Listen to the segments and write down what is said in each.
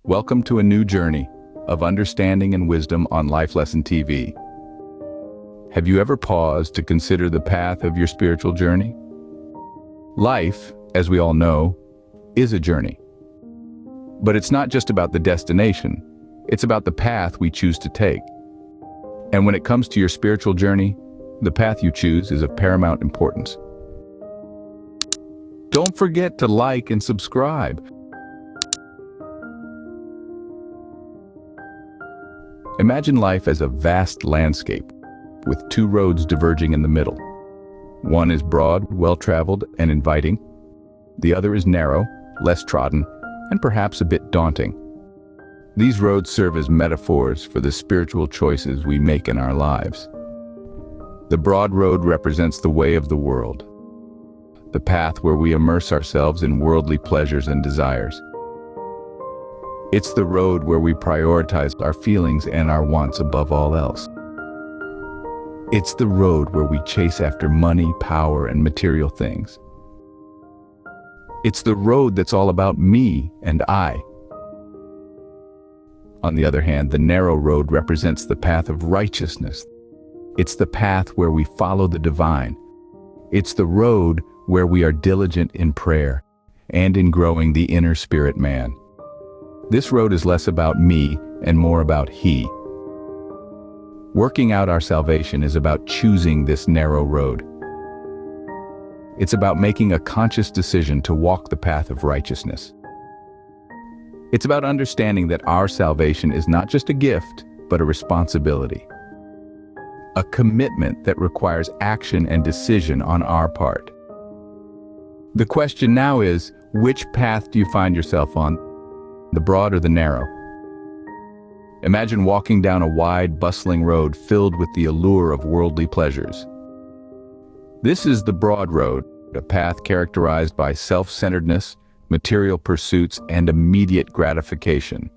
Welcome to a new journey of understanding and wisdom on Life Lesson TV. Have you ever paused to consider the path of your spiritual journey? Life, as we all know, is a journey. But it's not just about the destination, it's about the path we choose to take. And when it comes to your spiritual journey, the path you choose is of paramount importance. Don't forget to like and subscribe. Imagine life as a vast landscape, with two roads diverging in the middle. One is broad, well-traveled, and inviting. The other is narrow, less trodden, and perhaps a bit daunting. These roads serve as metaphors for the spiritual choices we make in our lives. The broad road represents the way of the world, the path where we immerse ourselves in worldly pleasures and desires. It's the road where we prioritize our feelings and our wants above all else. It's the road where we chase after money, power, and material things. It's the road that's all about me and I. On the other hand, the narrow road represents the path of righteousness. It's the path where we follow the divine. It's the road where we are diligent in prayer and in growing the inner spirit man. This road is less about me and more about He. Working out our salvation is about choosing this narrow road. It's about making a conscious decision to walk the path of righteousness. It's about understanding that our salvation is not just a gift, but a responsibility. A commitment that requires action and decision on our part. The question now is, which path do you find yourself on? The broad or the narrow? Imagine walking down a wide, bustling road filled with the allure of worldly pleasures. This is the broad road, a path characterized by self-centeredness, material pursuits, and immediate gratification.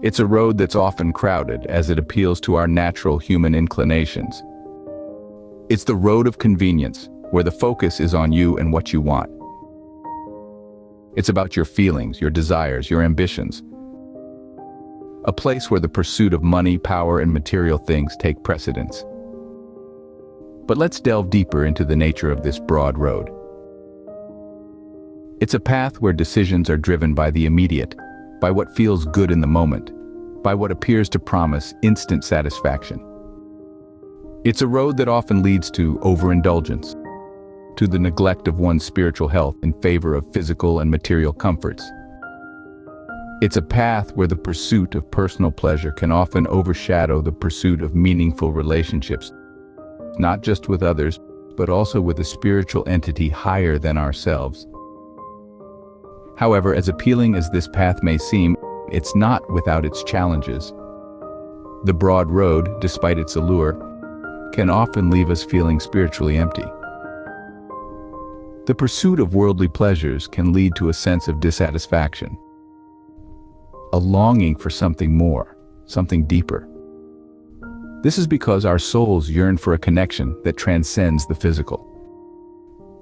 It's a road that's often crowded as it appeals to our natural human inclinations. It's the road of convenience, where the focus is on you and what you want. It's about your feelings, your desires, your ambitions. A place where the pursuit of money, power, and material things take precedence. But let's delve deeper into the nature of this broad road. It's a path where decisions are driven by the immediate, by what feels good in the moment, by what appears to promise instant satisfaction. It's a road that often leads to overindulgence, to the neglect of one's spiritual health in favor of physical and material comforts. It's a path where the pursuit of personal pleasure can often overshadow the pursuit of meaningful relationships, not just with others, but also with a spiritual entity higher than ourselves. However, as appealing as this path may seem, it's not without its challenges. The broad road, despite its allure, can often leave us feeling spiritually empty. The pursuit of worldly pleasures can lead to a sense of dissatisfaction, a longing for something more, something deeper. This is because our souls yearn for a connection that transcends the physical,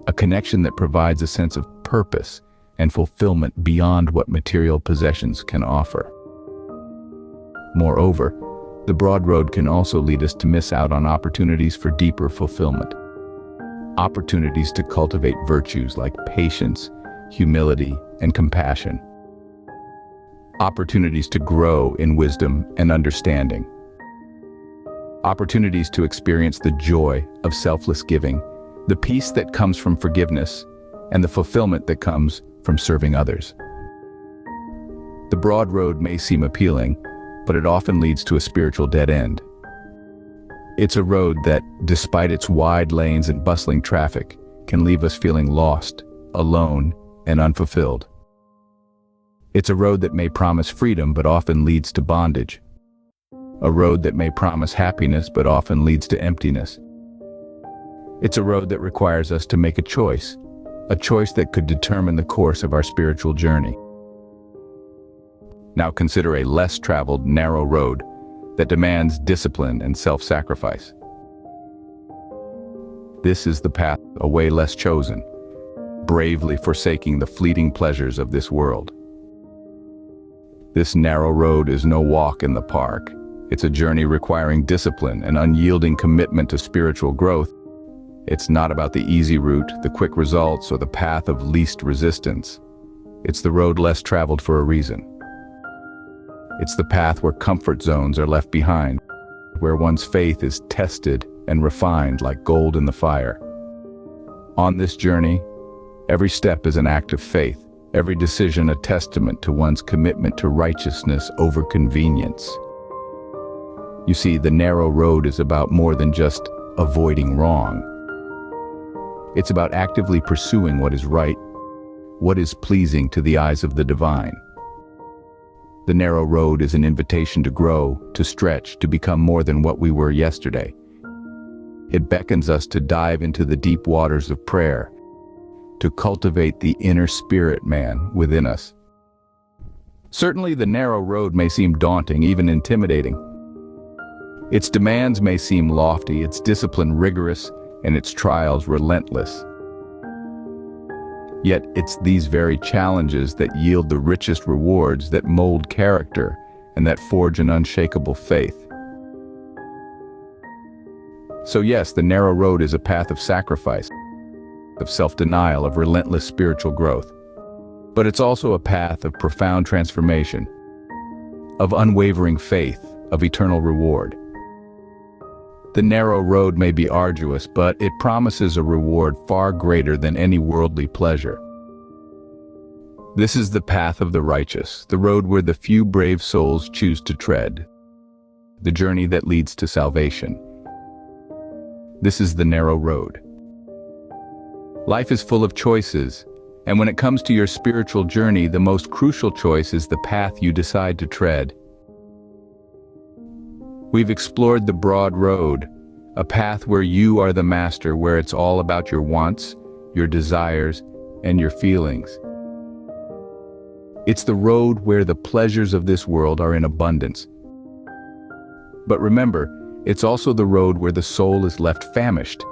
a connection that provides a sense of purpose and fulfillment beyond what material possessions can offer. Moreover, the broad road can also lead us to miss out on opportunities for deeper fulfillment. Opportunities to cultivate virtues like patience, humility, and compassion. Opportunities to grow in wisdom and understanding. Opportunities to experience the joy of selfless giving, the peace that comes from forgiveness, and the fulfillment that comes from serving others. The broad road may seem appealing, but it often leads to a spiritual dead end. It's a road that, despite its wide lanes and bustling traffic, can leave us feeling lost, alone, and unfulfilled. It's a road that may promise freedom but often leads to bondage. A road that may promise happiness but often leads to emptiness. It's a road that requires us to make a choice that could determine the course of our spiritual journey. Now consider a less traveled, narrow road that demands discipline and self-sacrifice. This is the path, a way less chosen, bravely forsaking the fleeting pleasures of this world. This narrow road is no walk in the park. It's a journey requiring discipline and unyielding commitment to spiritual growth. It's not about the easy route, the quick results, or the path of least resistance. It's the road less traveled for a reason. It's the path where comfort zones are left behind, where one's faith is tested and refined like gold in the fire. On this journey, every step is an act of faith, every decision a testament to one's commitment to righteousness over convenience. You see, the narrow road is about more than just avoiding wrong. It's about actively pursuing what is right, what is pleasing to the eyes of the divine. The narrow road is an invitation to grow, to stretch, to become more than what we were yesterday. It beckons us to dive into the deep waters of prayer, to cultivate the inner spirit man within us. Certainly, the narrow road may seem daunting, even intimidating. Its demands may seem lofty, its discipline rigorous, and its trials relentless. Yet it's these very challenges that yield the richest rewards, that mold character, and that forge an unshakable faith. So yes, the narrow road is a path of sacrifice, of self-denial, of relentless spiritual growth. But it's also a path of profound transformation, of unwavering faith, of eternal reward. The narrow road may be arduous, but it promises a reward far greater than any worldly pleasure. This is the path of the righteous, the road where the few brave souls choose to tread, the journey that leads to salvation. This is the narrow road. Life is full of choices, and when it comes to your spiritual journey, the most crucial choice is the path you decide to tread. We've explored the broad road, a path where you are the master, where it's all about your wants, your desires, and your feelings. It's the road where the pleasures of this world are in abundance. But remember, it's also the road where the soul is left famished,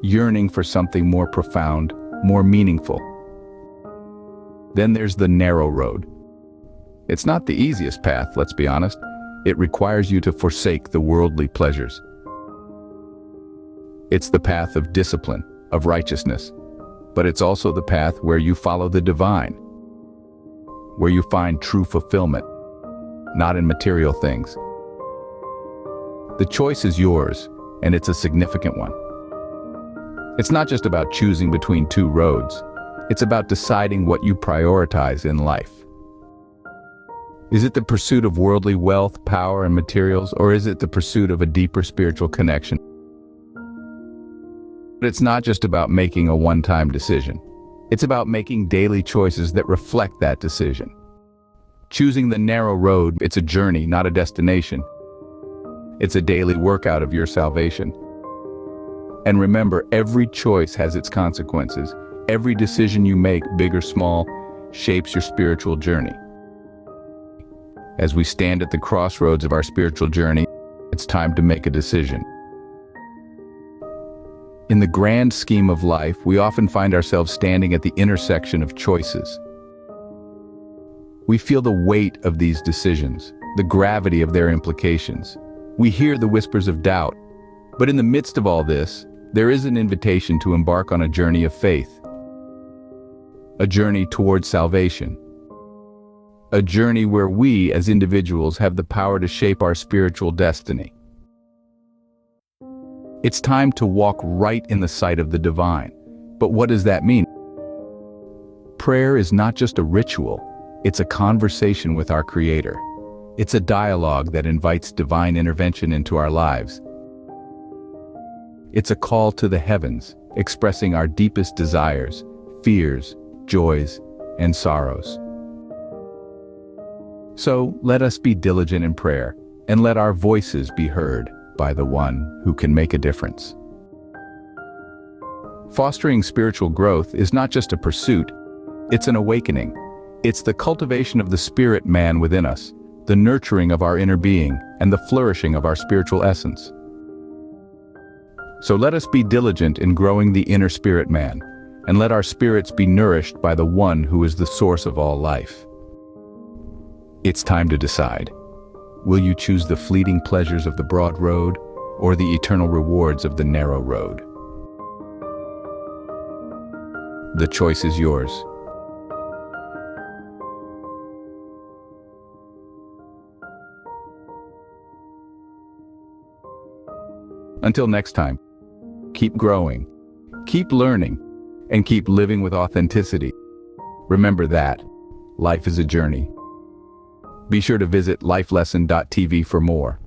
yearning for something more profound, more meaningful. Then there's the narrow road. It's not the easiest path, let's be honest. It requires you to forsake the worldly pleasures. It's the path of discipline, of righteousness, but it's also the path where you follow the divine, where you find true fulfillment, not in material things. The choice is yours, and it's a significant one. It's not just about choosing between two roads. It's about deciding what you prioritize in life. Is it the pursuit of worldly wealth, power, and materials, or is it the pursuit of a deeper spiritual connection? But it's not just about making a one-time decision. It's about making daily choices that reflect that decision. Choosing the narrow road, it's a journey, not a destination. It's a daily workout of your salvation. And remember, every choice has its consequences. Every decision you make, big or small, shapes your spiritual journey. As we stand at the crossroads of our spiritual journey, it's time to make a decision. In the grand scheme of life, we often find ourselves standing at the intersection of choices. We feel the weight of these decisions, the gravity of their implications. We hear the whispers of doubt. But in the midst of all this, there is an invitation to embark on a journey of faith, a journey towards salvation. A journey where we, as individuals, have the power to shape our spiritual destiny. It's time to walk right in the sight of the divine. But what does that mean? Prayer is not just a ritual, it's a conversation with our Creator. It's a dialogue that invites divine intervention into our lives. It's a call to the heavens, expressing our deepest desires, fears, joys, and sorrows. So let us be diligent in prayer, and let our voices be heard by the one who can make a difference. Fostering spiritual growth is not just a pursuit, it's an awakening. It's the cultivation of the spirit man within us, the nurturing of our inner being, and the flourishing of our spiritual essence. So let us be diligent in growing the inner spirit man, and let our spirits be nourished by the one who is the source of all life. It's time to decide. Will you choose the fleeting pleasures of the broad road or the eternal rewards of the narrow road? The choice is yours. Until next time, keep growing, keep learning, and keep living with authenticity. Remember that life is a journey. Be sure to visit lifelesson.tv for more.